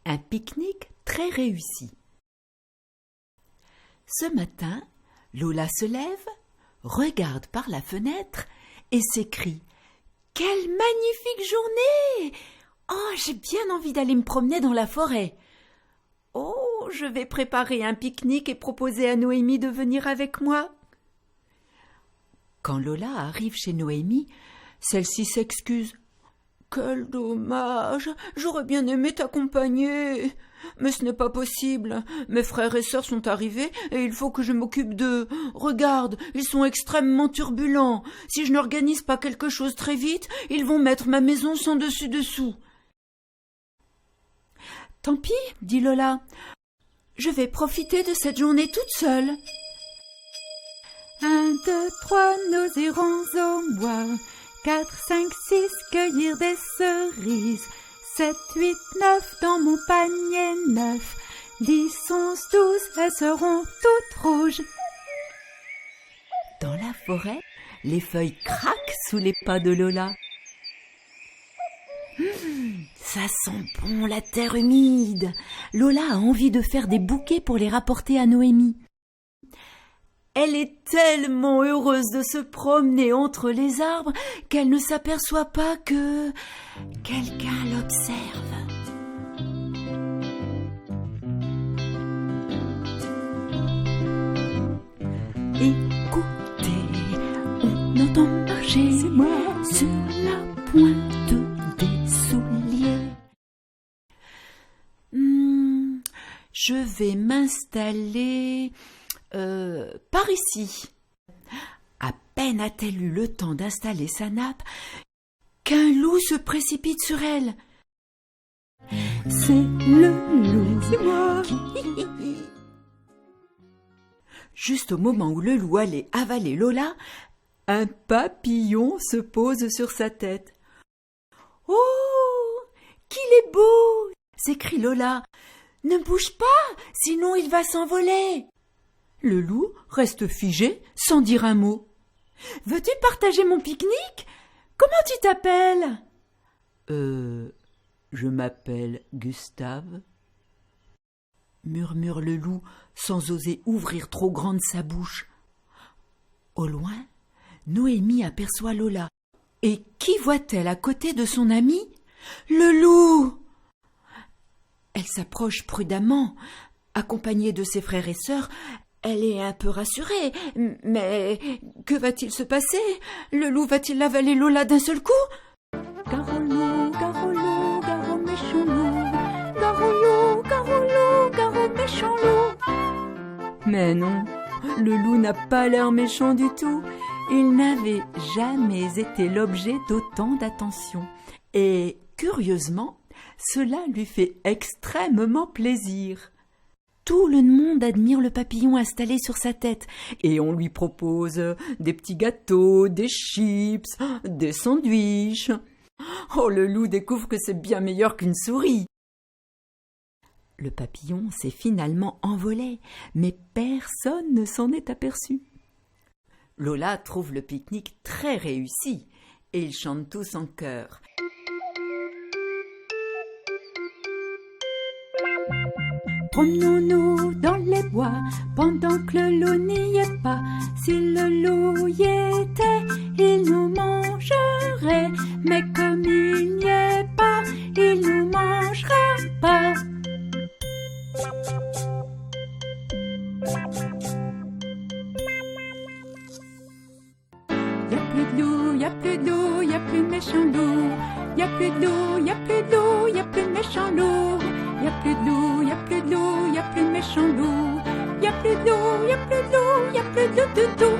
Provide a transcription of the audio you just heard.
un pique-nique très réussi. Ce matin, Lola se lève, regarde par la fenêtre et s'écrie « Quelle magnifique journée! Oh, j'ai bien envie d'aller me promener dans la forêt. Oh, je vais préparer un pique-nique et proposer à Noémie de venir avec moi. » Quand Lola arrive chez Noémie, celle-ci s'excuse. « Quel dommage, j'aurais bien aimé t'accompagner. Mais ce n'est pas possible. Mes frères et sœurs sont arrivés et il faut que je m'occupe d'eux. Regarde, ils sont extrêmement turbulents. Si je n'organise pas quelque chose très vite, ils vont mettre ma maison sans dessus-dessous. » « Tant pis, dit Lola. Je vais profiter de cette journée toute seule. 1, 2, 3, nous irons au bois. 4, 5, 6, cueillir des cerises. 7, 8, 9, dans mon panier neuf. 10, 11, 12, elles seront toutes rouges. Dans la forêt, les feuilles craquent sous les pas de Lola. Ça sent bon la terre humide. Lola a envie de faire des bouquets pour les rapporter à Noémie. Elle est tellement heureuse de se promener entre les arbres qu'elle ne s'aperçoit pas que quelqu'un l'observe. Écoutez, on entend marcher sur la pointe des souliers. Je vais m'installer par ici. À peine a-t-elle eu le temps d'installer sa nappe qu'un loup se précipite sur elle. C'est le loup, c'est moi. Juste au moment où le loup allait avaler Lola, un papillon se pose sur sa tête. « Oh, qu'il est beau !» s'écrie Lola. « Ne bouge pas, sinon il va s'envoler !» Le loup reste figé sans dire un mot. « Veux-tu partager mon pique-nique ? Comment tu t'appelles ?»« Je m'appelle Gustave. » murmure le loup sans oser ouvrir trop grande sa bouche. Au loin, Noémie aperçoit Lola. Et qui voit-elle à côté de son ami ? Le loup ! Elle s'approche prudemment. Accompagnée de ses frères et sœurs, elle est un peu rassurée. Mais que va-t-il se passer ? Le loup va-t-il avaler Lola d'un seul coup ? Garou-loup, garou-loup, garou méchant loup. Garou-loup, garou-loup, garou méchant loup. Mais non, le loup n'a pas l'air méchant du tout. Il n'avait jamais été l'objet d'autant d'attention. Et, curieusement, cela lui fait extrêmement plaisir. Tout le monde admire le papillon installé sur sa tête et on lui propose des petits gâteaux, des chips, des sandwichs. Oh, le loup découvre que c'est bien meilleur qu'une souris. Le papillon s'est finalement envolé, mais personne ne s'en est aperçu. Lola trouve le pique-nique très réussi et ils chantent tous en chœur. Promenons-nous dans les bois pendant que le loup n'y est pas. Si le loup y était, il nous mangerait. Mais comme il n'y est pas, il nous mangera pas. Y a plus de loup, y a plus de loup, y a plus de méchant loup. Y a plus de loup, y a plus de loup, y a plus de méchant loup. Y a plus de loup, y a plus de loup, y a plus de méchant loup. Y a plus de loup, y a plus de loup, y a plus de loup du tout.